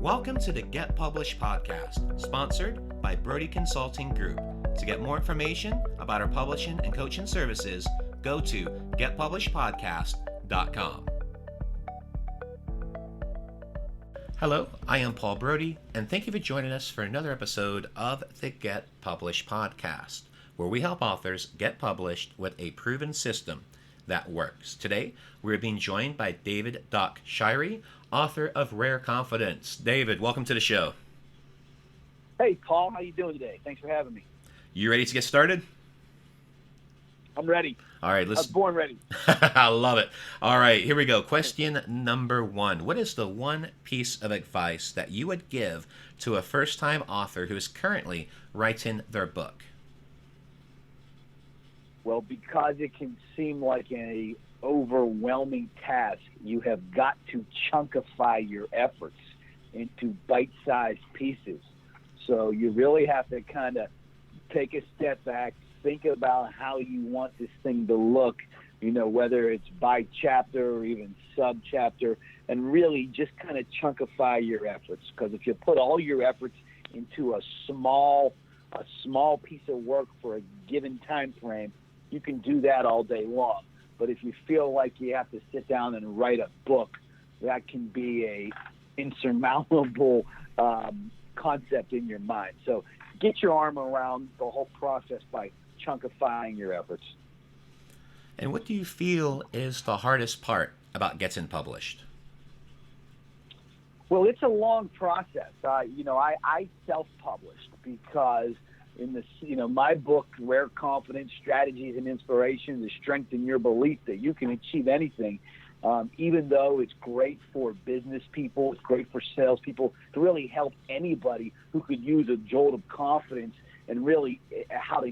Welcome to the Get Published podcast, sponsored by Brodie Consulting Group. To get more information about our publishing and coaching services, go to getpublishedpodcast.com. Hello, I am Paul Brodie, and thank you for joining us for another episode of the Get Published podcast, where we help authors get published with a proven system that works. Today, we're being joined by David Doc Shirey, author of Rare Confidence. David, welcome to the show. Hey, Paul, how you doing today? Thanks for having me. You ready to get started? I'm ready. All right, I was born ready. I love it. All right, here we go. Question number one. What is the one piece of advice that you would give to a first-time author who is currently writing their book? Well, because it can seem like an overwhelming task, you have got to chunkify your efforts into bite-sized pieces. So you really have to kind of take a step back, think about how you want this thing to look, whether it's by chapter or even sub-chapter, and really just kind of chunkify your efforts. Because if you put all your efforts into a small piece of work for a given time frame, you can do that all day long. But if you feel like you have to sit down and write a book, that can be a insurmountable concept in your mind. So get your arm around the whole process by chunkifying your efforts. And what do you feel is the hardest part about getting published? Well, it's a long process. I self-published because my book, Rare Confidence, Strategies and Inspiration to Strengthen Your Belief that you can achieve anything, even though it's great for business people, it's great for salespeople, to really help anybody who could use a jolt of confidence and really how to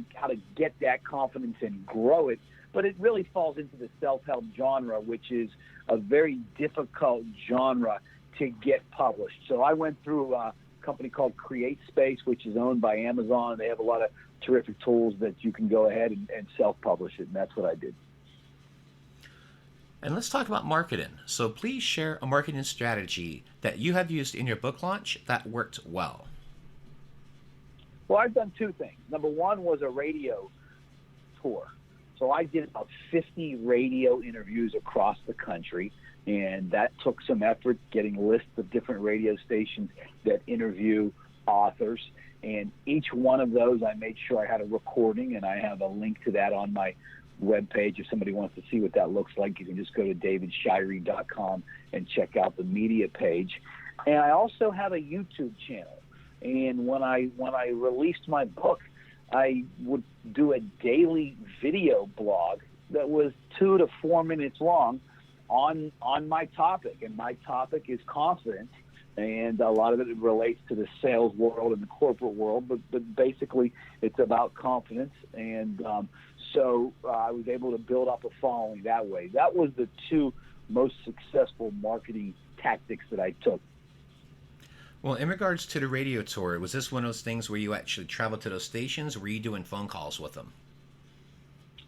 get that confidence and grow it. But it really falls into the self-help genre, which is a very difficult genre to get published. So I went through a company called Create Space, which is owned by Amazon. They have a lot of terrific tools that you can go ahead and self-publish it, and that's what I did. And let's talk about marketing. So please share a marketing strategy that you have used in your book launch that worked well. Well, I've done two things. Number one was a radio tour. So I did about 50 radio interviews across the country, and that took some effort, getting lists of different radio stations that interview authors. And each one of those, I made sure I had a recording, and I have a link to that on my webpage. If somebody wants to see what that looks like, you can just go to davidshirey.com and check out the media page. And I also have a YouTube channel. And when I released my book, I would do a daily video blog that was 2 to 4 minutes long on my topic. And my topic is confidence. And a lot of it relates to the sales world and the corporate world, but basically it's about confidence. And so I was able to build up a following that way. That was the two most successful marketing tactics that I took. Well, in regards to the radio tour, was this one of those things where you actually traveled to those stations, or were you doing phone calls with them?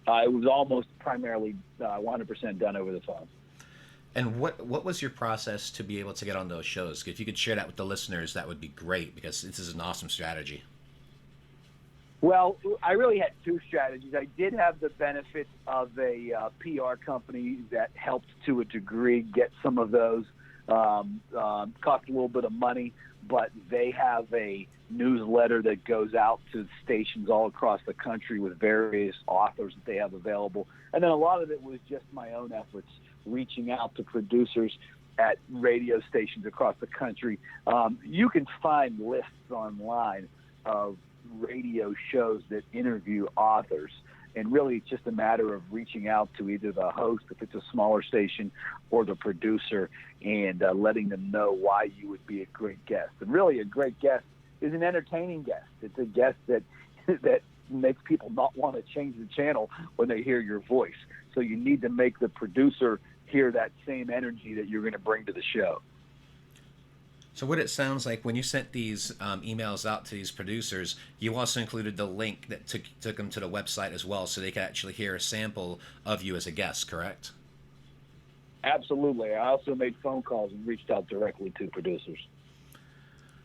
It was almost primarily 100% done over the phone. And what was your process to be able to get on those shows? If you could share that with the listeners, that would be great, because this is an awesome strategy. Well, I really had two strategies. I did have the benefit of a PR company that helped to a degree get some of those. Cost a little bit of money, but they have a newsletter that goes out to stations all across the country with various authors that they have available. And then a lot of it was just my own efforts, reaching out to producers at radio stations across the country. You can find lists online of radio shows that interview authors, and really it's just a matter of reaching out to either the host, if it's a smaller station, or the producer, and letting them know why you would be a great guest. And really a great guest is an entertaining guest. It's a guest that makes people not want to change the channel when they hear your voice. So you need to make the producer hear that same energy that you're going to bring to the show. So what it sounds like, when you sent these emails out to these producers, you also included the link that took them to the website as well, so they could actually hear a sample of you as a guest, correct? Absolutely. I also made phone calls and reached out directly to producers.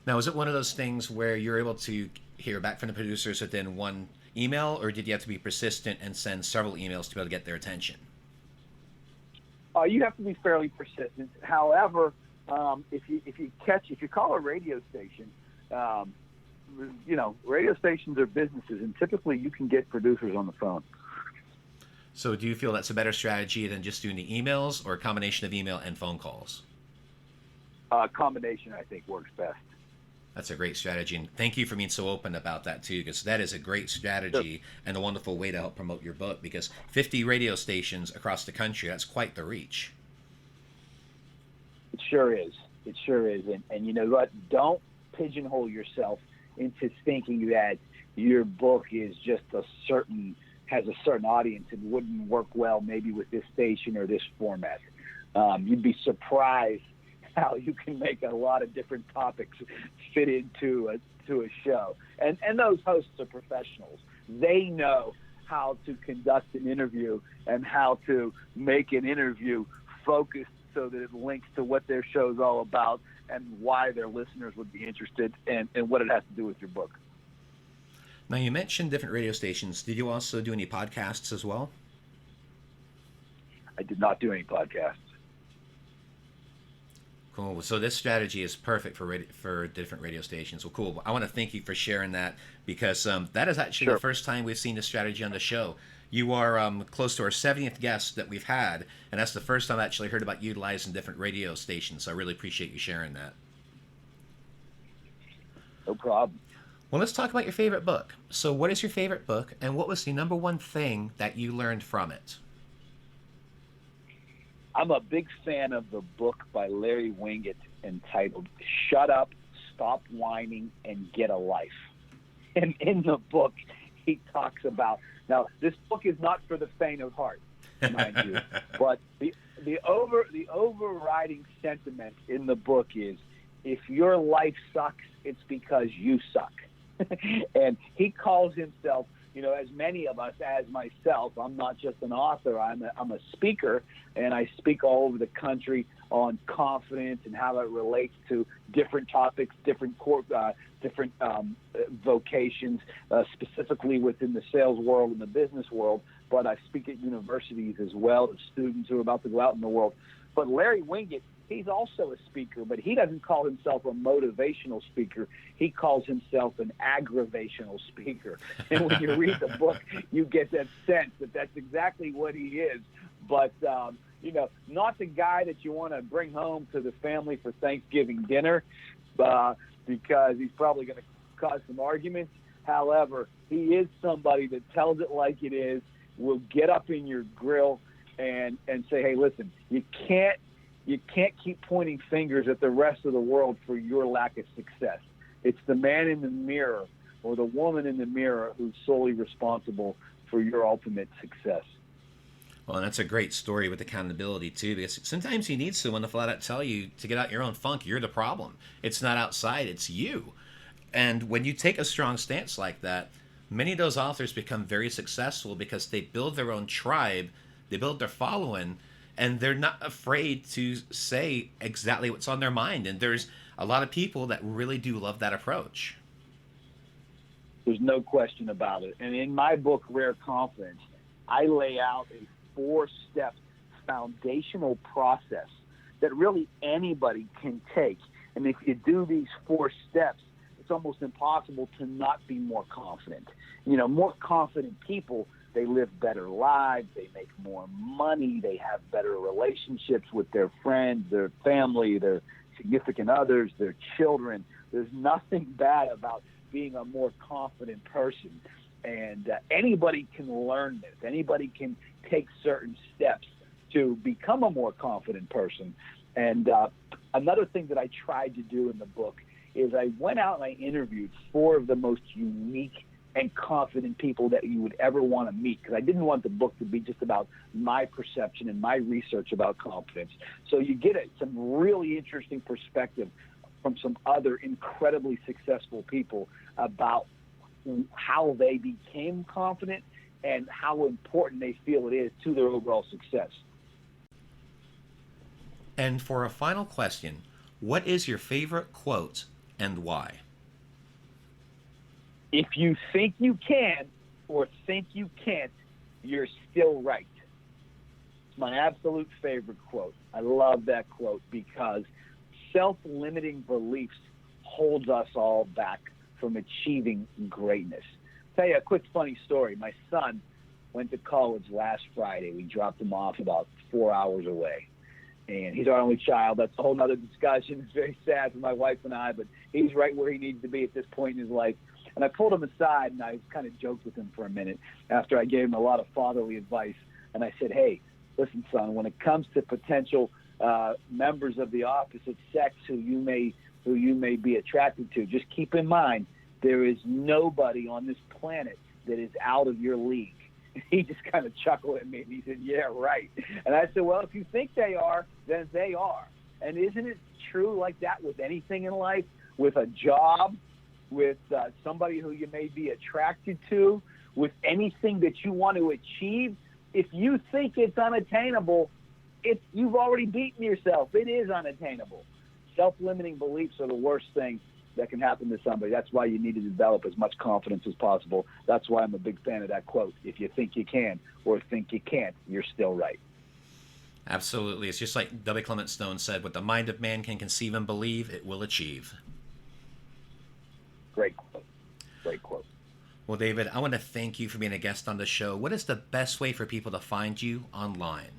Now, is it one of those things where you're able to hear back from the producers within one email, or did you have to be persistent and send several emails to be able to get their attention? You have to be fairly persistent. However, if you call a radio station, radio stations are businesses, and typically you can get producers on the phone. So do you feel that's a better strategy than just doing the emails, or a combination of email and phone calls? Combination, I think, works best. That's a great strategy, and thank you for being so open about that too, because that is a great strategy. Sure. And a wonderful way to help promote your book, because 50 radio stations across the country, that's quite the reach. It sure is. It sure is. And you know what? Don't pigeonhole yourself into thinking that your book is just has a certain audience and wouldn't work well maybe with this station or this format. You'd be surprised how you can make a lot of different topics fit into a show. And those hosts are professionals. They know how to conduct an interview and how to make an interview focused so that it links to what their show's all about and why their listeners would be interested and what it has to do with your book. Now, you mentioned different radio stations. Did you also do any podcasts as well? I did not do any podcasts. Cool. So this strategy is perfect for different radio stations. Well, cool. I want to thank you for sharing that, because that is actually Sure. the first time we've seen this strategy on the show. You are close to our 70th guest that we've had, and that's the first time I actually heard about utilizing different radio stations. So I really appreciate you sharing that. No problem. Well, let's talk about your favorite book. So what is your favorite book, and what was the number one thing that you learned from it? I'm a big fan of the book by Larry Winget entitled Shut Up, Stop Whining, and Get a Life. And in the book, he talks about, now this book is not for the faint of heart, mind you, but the overriding sentiment in the book is, if your life sucks, it's because you suck. And he calls himself, as many of us, as myself, I'm not just an author, I'm a speaker, and I speak all over the country on confidence and how it relates to different topics, different vocations, specifically within the sales world and the business world, but I speak at universities as well to students who are about to go out in the world. But Larry Winget, he's also a speaker, but he doesn't call himself a motivational speaker. He calls himself an aggravational speaker. And when you read the book, you get that sense that that's exactly what he is. But, not the guy that you want to bring home to the family for Thanksgiving dinner, because he's probably going to cause some arguments. However, he is somebody that tells it like it is, will get up in your grill and say, hey, listen, you can't keep pointing fingers at the rest of the world for your lack of success. It's the man in the mirror or the woman in the mirror who's solely responsible for your ultimate success. Well, and that's a great story with accountability, too, because sometimes you need someone to flat out tell you to get out your own funk. You're the problem. It's not outside, it's you. And when you take a strong stance like that, many of those authors become very successful because they build their own tribe, they build their following, and they're not afraid to say exactly what's on their mind. And there's a lot of people that really do love that approach. There's no question about it. And in my book, Rare Confidence, I lay out a 4-step foundational process that really anybody can take. And if you do these 4 steps, it's almost impossible to not be more confident. More confident people, they live better lives, they make more money, they have better relationships with their friends, their family, their significant others, their children. There's nothing bad about being a more confident person. And anybody can learn this. Anybody can take certain steps to become a more confident person. And another thing that I tried to do in the book is I went out and I interviewed 4 of the most unique and confident people that you would ever want to meet, because I didn't want the book to be just about my perception and my research about confidence. So you get some really interesting perspective from some other incredibly successful people about how they became confident and how important they feel it is to their overall success. And for a final question, what is your favorite quote and why? If you think you can or think you can't, you're still right. It's my absolute favorite quote. I love that quote because self-limiting beliefs holds us all back from achieving greatness. I'll tell you a quick funny story. My son went to college last Friday. We dropped him off about 4 hours away. And he's our only child. That's a whole other discussion. It's very sad for my wife and I, but he's right where he needs to be at this point in his life. And I pulled him aside, and I kind of joked with him for a minute after I gave him a lot of fatherly advice. And I said, hey, listen, son, when it comes to potential members of the opposite sex who you may be attracted to, just keep in mind there is nobody on this planet that is out of your league. He just kind of chuckled at me, and he said, yeah, right. And I said, well, if you think they are, then they are. And isn't it true like that with anything in life, with a job, with somebody who you may be attracted to, with anything that you want to achieve? If you think it's unattainable, you've already beaten yourself. It is unattainable. Self-limiting beliefs are the worst thing that can happen to somebody. That's why you need to develop as much confidence as possible. That's why I'm a big fan of that quote. If you think you can or think you can't, you're still right. Absolutely. It's just like W. Clement Stone said, what the mind of man can conceive and believe, it will achieve. Great quote. Great quote. Well, David, I want to thank you for being a guest on the show. What is the best way for people to find you online?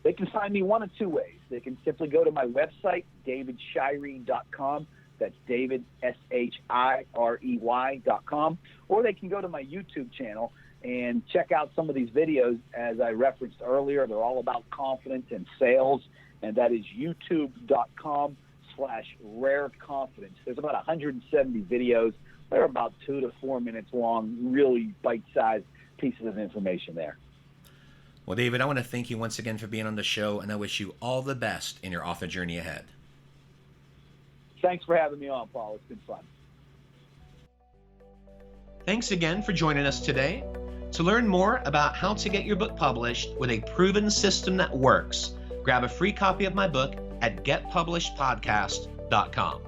They can find me one of two ways. They can simply go to my website, davidshirey.com. That's David, SHIREY.com. Or they can go to my YouTube channel and check out some of these videos. As I referenced earlier, they're all about confidence and sales, and that is youtube.com/rare confidence. There's about 170 videos. They're about 2 to 4 minutes long, really bite-sized pieces of information there. Well, David, I want to thank you once again for being on the show, and I wish you all the best in your author journey ahead. Thanks for having me on, Paul. It's been fun. Thanks again for joining us today. To learn more about how to get your book published with a proven system that works, grab a free copy of my book at getpublishedpodcast.com.